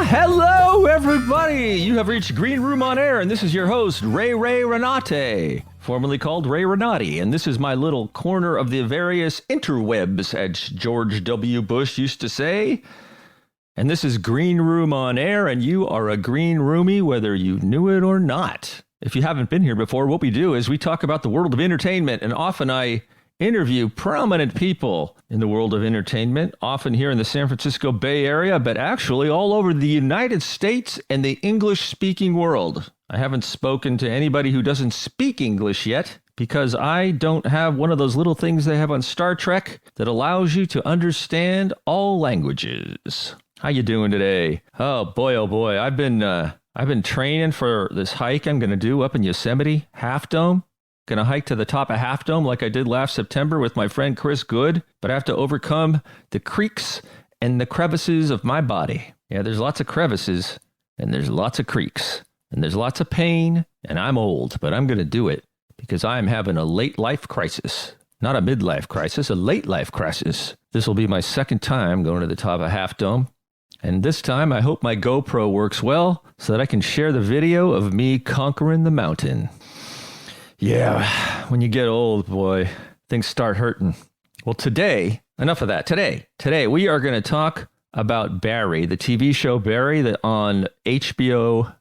Hello, everybody! You have reached Green Room on Air, and this is your host, Ray Renate, formerly called Ray Renati, and this is my little corner of the various interwebs, as George W. Bush used to say. And this is Green Room on Air, and you are a green roomie whether you knew it or not. If you haven't been here before, what we do is we talk about the world of entertainment, and often I interview prominent people in the world of entertainment, often here in the San Francisco Bay Area, but actually all over the United States and the English-speaking world. I haven't spoken to anybody who doesn't speak English yet, because I don't have one of those little things they have on Star Trek that allows you to understand all languages. How you doing today? Oh boy, I've been training for this hike I'm going to do up in Yosemite, Half Dome. Going to hike to the top of Half Dome like I did last September with my friend Chris Good, but I have to overcome the creeks and the crevices of my body. Yeah, there's lots of crevices, and there's lots of creeks, and there's lots of pain, and I'm old, but I'm going to do it because I'm having a late life crisis. Not a midlife crisis, a late life crisis. This will be my second time going to the top of Half Dome. And this time, I hope my GoPro works well so that I can share the video of me conquering the mountain. Yeah, when you get old, boy, things start hurting. Well, today, enough of that. Today, we are going to talk about Barry, the TV show Barry that on HBO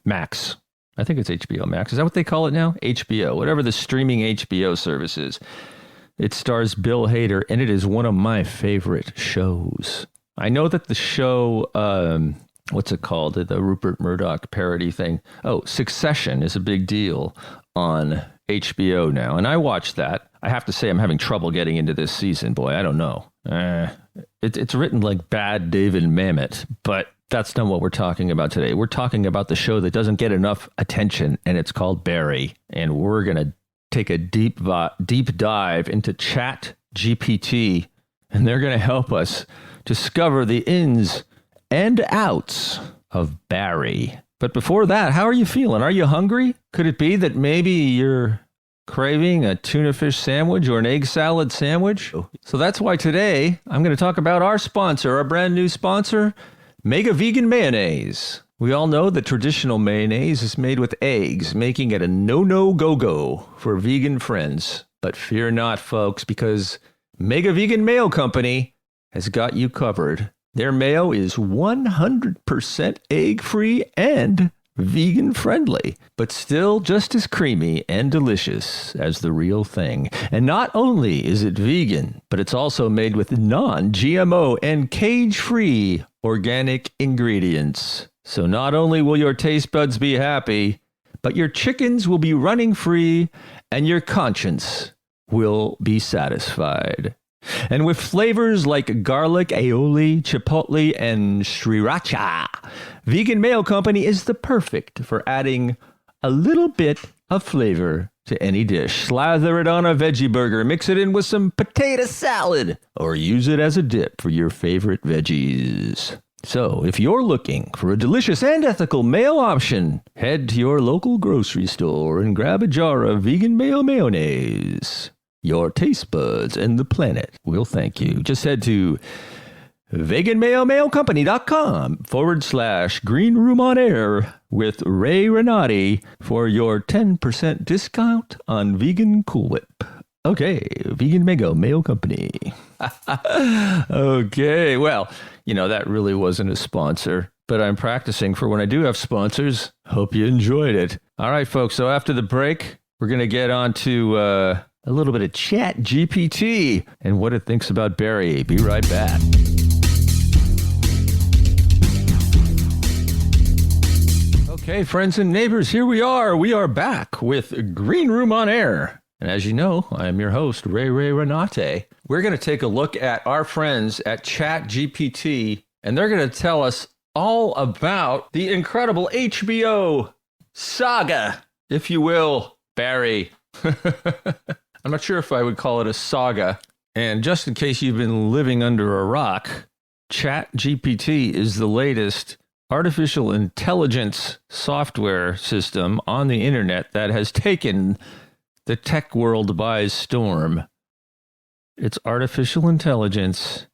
Max. I think it's HBO Max. Is that what they call it now? HBO, whatever the streaming HBO service is. It stars Bill Hader, and it is one of my favorite shows. I know that the show, what's it called? The Rupert Murdoch parody thing. Oh, Succession is a big deal on HBO now. And I watched that. I have to say I'm having trouble getting into this season. Boy, I don't know. It's written like bad David Mamet, but that's not what we're talking about today. We're talking about the show that doesn't get enough attention, and it's called Barry. And we're going to take a deep dive into Chat GPT, and they're going to help us discover the ins and outs of Barry. But before that, how are you feeling? Are you hungry? Could it be that maybe you're craving a tuna fish sandwich or an egg salad sandwich? So that's why today I'm going to talk about our sponsor, our brand new sponsor, Mega Vegan Mayonnaise. We all know that traditional mayonnaise is made with eggs, making it a no-go-go for vegan friends. But fear not, folks, because Mega Vegan Mayo Company has got you covered. Their mayo is 100% egg-free and vegan-friendly, but still just as creamy and delicious as the real thing. And not only is it vegan, but it's also made with non-GMO and cage-free organic ingredients. So not only will your taste buds be happy, but your chickens will be running free and your conscience will be satisfied. And with flavors like garlic, aioli, chipotle, and sriracha, Vegan Mayo Company is the perfect for adding a little bit of flavor to any dish. Slather it on a veggie burger, mix it in with some potato salad, or use it as a dip for your favorite veggies. So, if you're looking for a delicious and ethical mayo option, head to your local grocery store and grab a jar of Vegan Mayo Mayonnaise. Your taste buds and the planet will thank you. Just head to veganmayomayocompany.com/Green Room on Air with Ray Renati for your 10% discount on vegan Cool Whip. Okay, Vegan Mayo Company. Okay, well, that really wasn't a sponsor, but I'm practicing for when I do have sponsors. Hope you enjoyed it. All right, folks, so after the break, we're going to get on to a little bit of Chat GPT and what it thinks about Barry. Be right back. Okay, friends and neighbors, here we are. We are back with Green Room on Air. And as you know, I am your host, Ray Renate. We're going to take a look at our friends at Chat GPT, and they're going to tell us all about the incredible HBO saga, if you will, Barry. I'm not sure if I would call it a saga. And just in case you've been living under a rock, Chat GPT is the latest artificial intelligence software system on the internet that has taken the tech world by storm. It's artificial intelligence,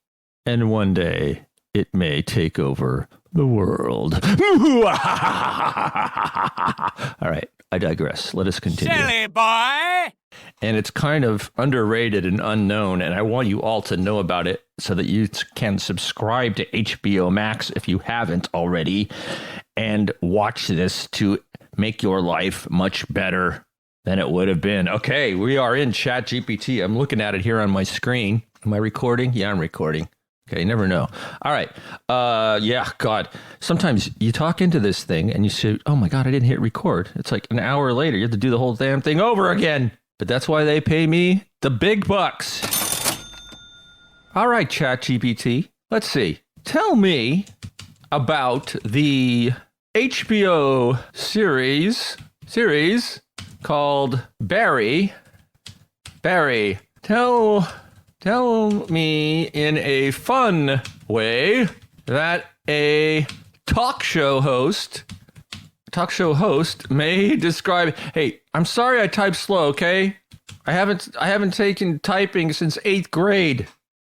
and one day it may take over the world. All right, I digress. Let us continue. Silly boy! And it's kind of underrated and unknown, and I want you all to know about it so that you can subscribe to HBO Max if you haven't already, and watch this to make your life much better than it would have been. Okay, we are in Chat GPT. I'm looking at it here on my screen. Am I recording? Yeah, I'm recording. Okay, you never know. All right. Yeah, God. Sometimes you talk into this thing and you say, oh my God, I didn't hit record. It's like an hour later, you have to do the whole damn thing over again. But that's why they pay me the big bucks. All right, Chat GPT. Let's see. Tell me about the HBO series called Barry. Barry, tell me in a fun way that a talk show host may describe. Hey, I'm sorry I typed slow, okay? I haven't taken typing since 8th grade.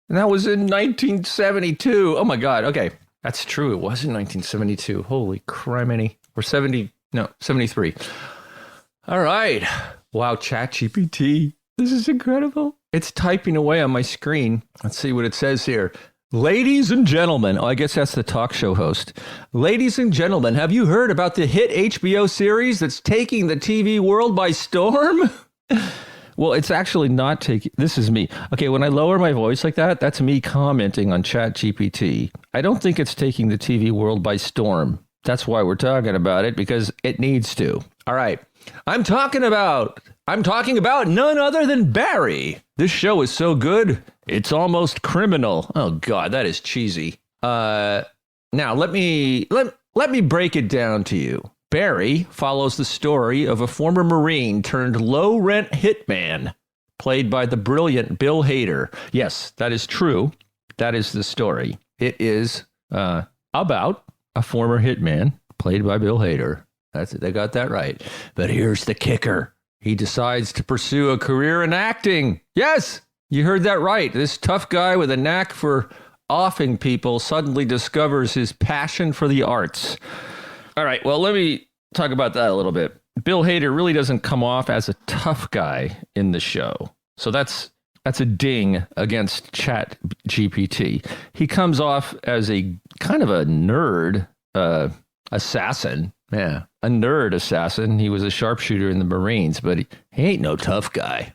And that was in 1972. Oh my God. Okay. That's true. It was in 1972. Holy criminy. Or 73. All right. Wow, Chat GPT. This is incredible. It's typing away on my screen. Let's see what it says here. Ladies and gentlemen, I guess that's the talk show host. Ladies and gentlemen, have you heard about the hit HBO series that's taking the TV world by storm? Well, it's actually not taking... This is me. Okay, when I lower my voice like that, that's me commenting on Chat GPT. I don't think it's taking the TV world by storm. That's why we're talking about it, because it needs to. All right. I'm talking about none other than Barry. This show is so good, it's almost criminal. Oh God, that is cheesy. Now let me break it down to you. Barry follows the story of a former Marine turned low-rent hitman, played by the brilliant Bill Hader. Yes, that is true. That is the story. It is about a former hitman played by Bill Hader. They got that right. But here's the kicker. He decides to pursue a career in acting. Yes, you heard that right. This tough guy with a knack for offing people suddenly discovers his passion for the arts. All right, well, let me talk about that a little bit. Bill Hader really doesn't come off as a tough guy in the show. So that's a ding against Chat GPT. He comes off as a kind of a nerd assassin. Yeah, a nerd assassin. He was a sharpshooter in the Marines, but he ain't no tough guy.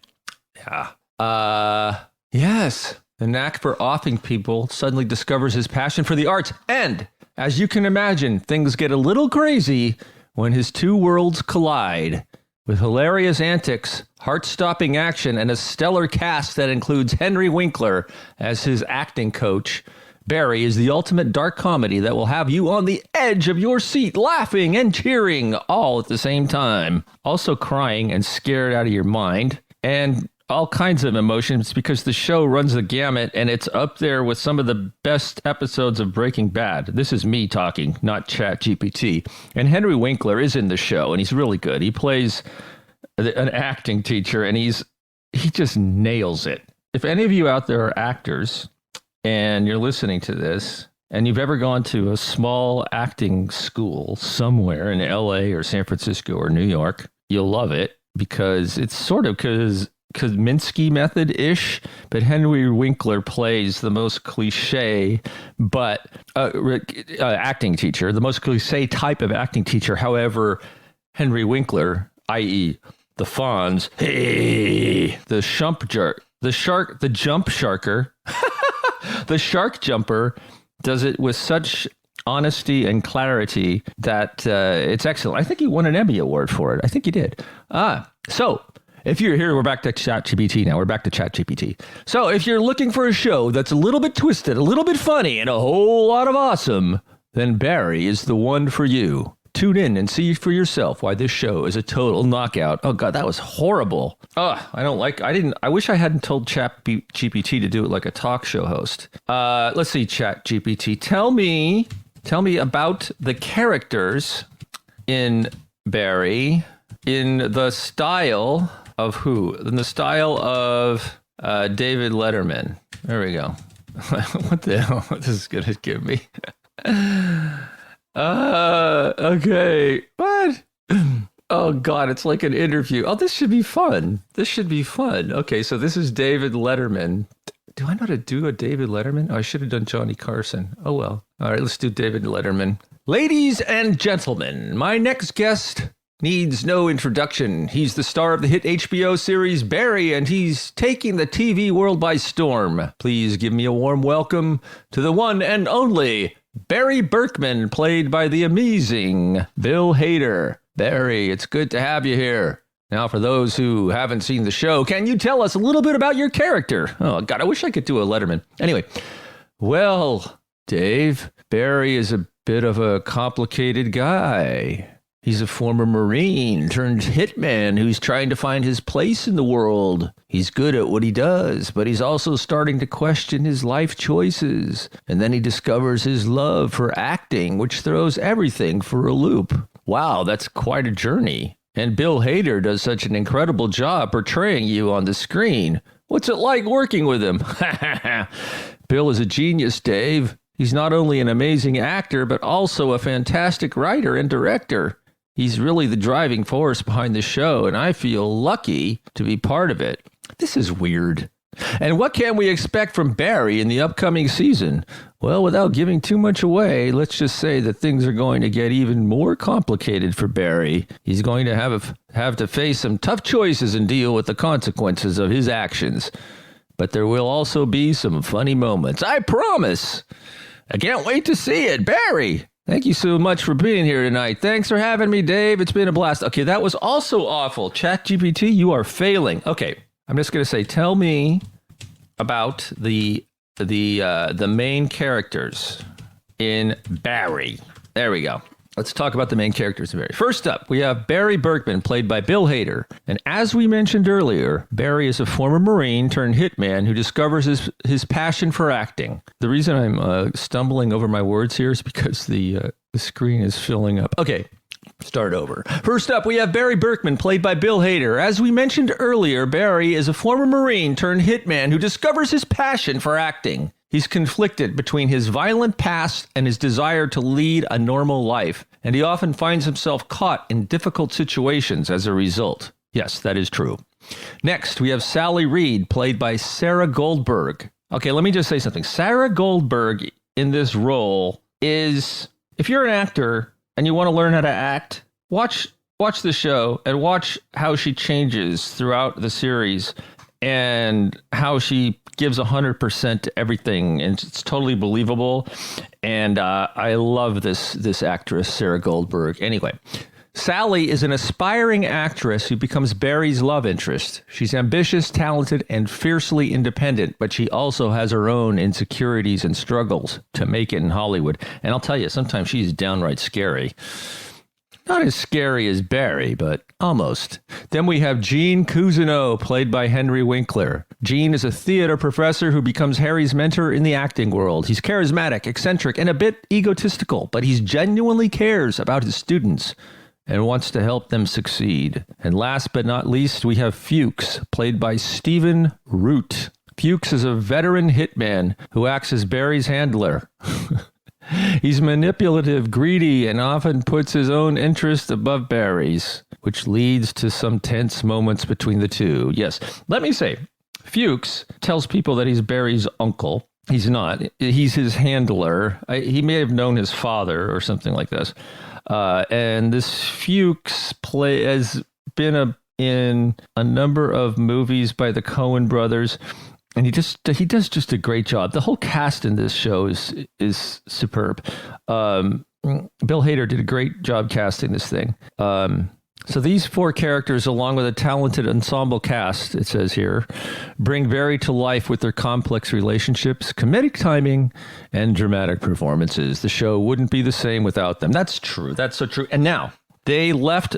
Yeah. Yes. The knack for offing people suddenly discovers his passion for the arts. And, as you can imagine, things get a little crazy when his two worlds collide. With hilarious antics, heart-stopping action, and a stellar cast that includes Henry Winkler as his acting coach, Barry is the ultimate dark comedy that will have you on the edge of your seat, laughing and cheering all at the same time. Also crying and scared out of your mind, and all kinds of emotions, because the show runs the gamut, and it's up there with some of the best episodes of Breaking Bad. This is me talking, not Chat GPT. And Henry Winkler is in the show, and he's really good. He plays an acting teacher, and he just nails it. If any of you out there are actors and you're listening to this, and you've ever gone to a small acting school somewhere in LA or San Francisco or New York, you'll love it, because it's sort of Kominsky method-ish, but Henry Winkler plays the most cliche acting teacher, the most cliche type of acting teacher. However, Henry Winkler, i.e. the Fonz, hey, the jump sharker, the shark jumper, does it with such honesty and clarity that it's excellent. I think he won an Emmy Award for it. I think he did. So if you're here, we're back to Chat GPT now. We're back to Chat GPT. So if you're looking for a show that's a little bit twisted, a little bit funny, and a whole lot of awesome, then Barry is the one for you. Tune in and see for yourself why this show is a total knockout. Oh God, that was horrible. I wish I hadn't told Chat GPT to do it like a talk show host. Let's see, Chat GPT. Tell me about the characters in Barry in the style of who? In the style of David Letterman. There we go. What the hell this is going to give me? Okay. What? Oh, God, it's like an interview. Oh, this should be fun. This should be fun. Okay, so this is David Letterman. Do I know how to do a David Letterman? Oh, I should have done Johnny Carson. Oh, well. All right, let's do David Letterman. Ladies and gentlemen, my next guest needs no introduction. He's the star of the hit HBO series Barry, and he's taking the TV world by storm. Please give me a warm welcome to the one and only Barry Berkman, played by the amazing Bill Hader. Barry, it's good to have you here. Now, for those who haven't seen the show, can you tell us a little bit about your character? Oh, God, I wish I could do a Letterman. Anyway, well, Dave, Barry is a bit of a complicated guy. He's a former Marine turned hitman who's trying to find his place in the world. He's good at what he does, but he's also starting to question his life choices. And then he discovers his love for acting, which throws everything for a loop. Wow, that's quite a journey. And Bill Hader does such an incredible job portraying you on the screen. What's it like working with him? Bill is a genius, Dave. He's not only an amazing actor, but also a fantastic writer and director. He's really the driving force behind the show, and I feel lucky to be part of it. This is weird. And what can we expect from Barry in the upcoming season? Well, without giving too much away, let's just say that things are going to get even more complicated for Barry. He's going to have to face some tough choices and deal with the consequences of his actions. But there will also be some funny moments. I promise. I can't wait to see it. Barry, thank you so much for being here tonight. Thanks for having me, Dave. It's been a blast. Okay, that was also awful. Chat GPT, you are failing. Okay, I'm just going to say, tell me about the main characters in Barry. There we go. Let's talk about the main characters in Barry. First up, we have Barry Berkman, played by Bill Hader. And as we mentioned earlier, Barry is a former Marine turned hitman who discovers his passion for acting. The reason I'm stumbling over my words here is because the screen is filling up. Okay, start over. First up, we have Barry Berkman, played by Bill Hader. As we mentioned earlier, Barry is a former Marine turned hitman who discovers his passion for acting. He's conflicted between his violent past and his desire to lead a normal life, and he often finds himself caught in difficult situations as a result. Yes, that is true. Next, we have Sally Reed, played by Sarah Goldberg. Okay, let me just say something. Sarah Goldberg in this role is, if you're an actor and you want to learn how to act, watch the show and watch how she changes throughout the series and how she gives 100% to everything, and it's totally believable. And I love this actress, Sarah Goldberg. Anyway, Sally is an aspiring actress who becomes Barry's love interest. She's ambitious, talented, and fiercely independent, but she also has her own insecurities and struggles to make it in Hollywood. And I'll tell you, sometimes she's downright scary. Not as scary as Barry, but almost. Then we have Gene Cousineau, played by Henry Winkler. Gene is a theater professor who becomes Harry's mentor in the acting world. He's charismatic, eccentric, and a bit egotistical, but he genuinely cares about his students and wants to help them succeed. And last but not least, we have Fuchs, played by Stephen Root. Fuchs is a veteran hitman who acts as Barry's handler. He's manipulative, greedy, and often puts his own interest above Barry's, which leads to some tense moments between the two. Yes, let me say, Fuchs tells people that he's Barry's uncle. He's not. He's his handler. He may have known his father or something like this. And this Fuchs has been in a number of movies by the Coen brothers. And he does just a great job. The whole cast in this show is superb. Bill Hader did a great job casting this thing. So these four characters, along with a talented ensemble cast, it says here, bring Barry to life with their complex relationships, comedic timing, and dramatic performances. The show wouldn't be the same without them. That's true. That's so true. And now, they left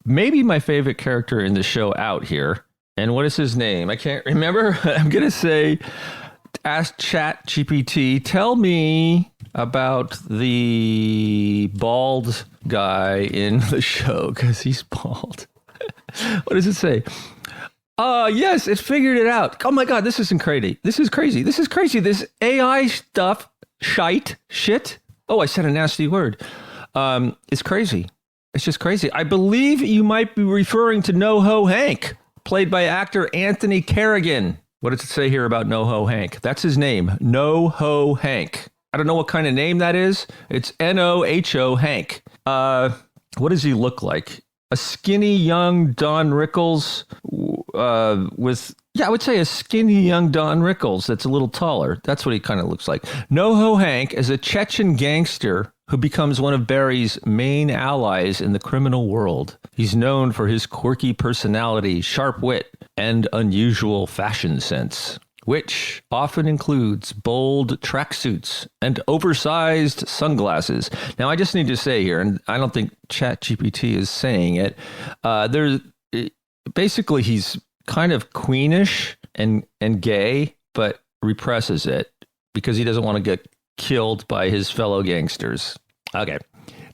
maybe my favorite character in the show out here. And what is his name? I can't remember. I'm going to say, ask Chat GPT, tell me about the bald guy in the show, because he's bald. What does it say? Yes, it figured it out. Oh my God, this isn't crazy. This is crazy. This is crazy. This AI stuff, shit. Oh, I said a nasty word. It's crazy. It's just crazy. I believe you might be referring to NoHo Hank, played by actor Anthony Carrigan. What does it say here about NoHo Hank? That's his name, NoHo Hank. I don't know what kind of name that is. It's N-O-H-O Hank. What does he look like? A skinny young Don Rickles I would say a skinny young Don Rickles that's a little taller. That's what he kind of looks like. NoHo Hank is a Chechen gangster who becomes one of Barry's main allies in the criminal world. He's known for his quirky personality, sharp wit, and unusual fashion sense, which often includes bold tracksuits and oversized sunglasses. Now, I just need to say here, and I don't think Chat GPT is saying it, basically he's kind of queenish and gay, but represses it because he doesn't want to get killed by his fellow gangsters. Okay.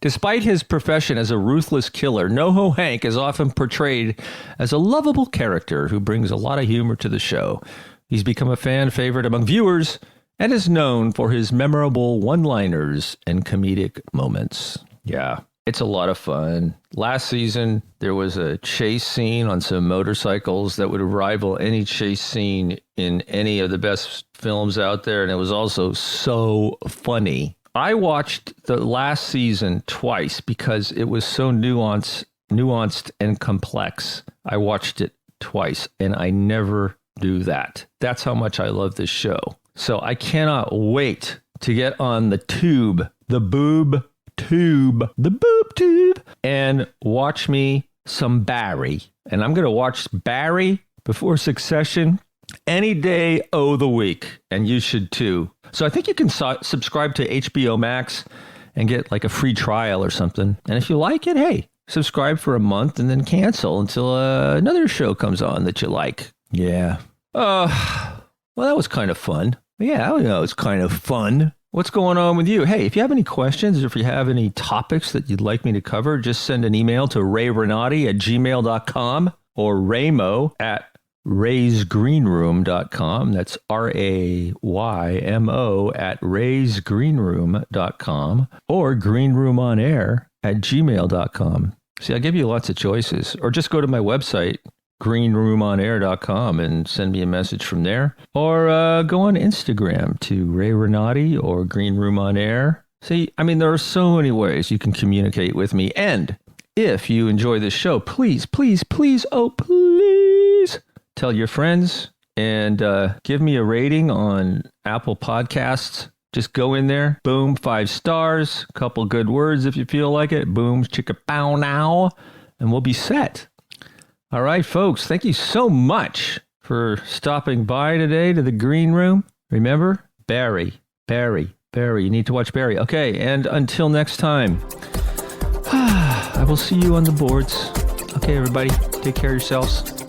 Despite his profession as a ruthless killer, NoHo Hank is often portrayed as a lovable character who brings a lot of humor to the show. He's become a fan favorite among viewers and is known for his memorable one-liners and comedic moments. Yeah, it's a lot of fun. Last season, there was a chase scene on some motorcycles that would rival any chase scene in any of the best films out there, and it was also so funny. I watched the last season twice because it was so nuanced and complex. I watched it twice, and I never do that. That's how much I love this show. So I cannot wait to get on the tube, the boob tube, and watch me some Barry. And I'm going to watch Barry before Succession any day of the week, and you should too. So I think you can subscribe to HBO Max and get like a free trial or something. And if you like it, hey, subscribe for a month and then cancel until another show comes on that you like. Yeah. Well, that was kind of fun. Yeah, it's kind of fun. What's going on with you? Hey, if you have any questions or if you have any topics that you'd like me to cover, just send an email to rayrenati@gmail.com or raymo@raysgreenroom.com. That's RAYMO @raysgreenroom.com or greenroomonair@gmail.com. See, I'll give you lots of choices. Or just go to my website, greenroomonair.com, and send me a message from there. Or go on Instagram to Ray Renati or Green Room on Air. See, I mean, there are so many ways you can communicate with me. And if you enjoy this show, please, oh, please tell your friends and give me a rating on Apple Podcasts. Just go in there, boom, 5 stars, couple good words if you feel like it, boom, chicka pow now, and we'll be set. All right, folks, thank you so much for stopping by today to the Green Room. Remember, Barry. You need to watch Barry. Okay, and until next time, I will see you on the boards. Okay, everybody, take care of yourselves.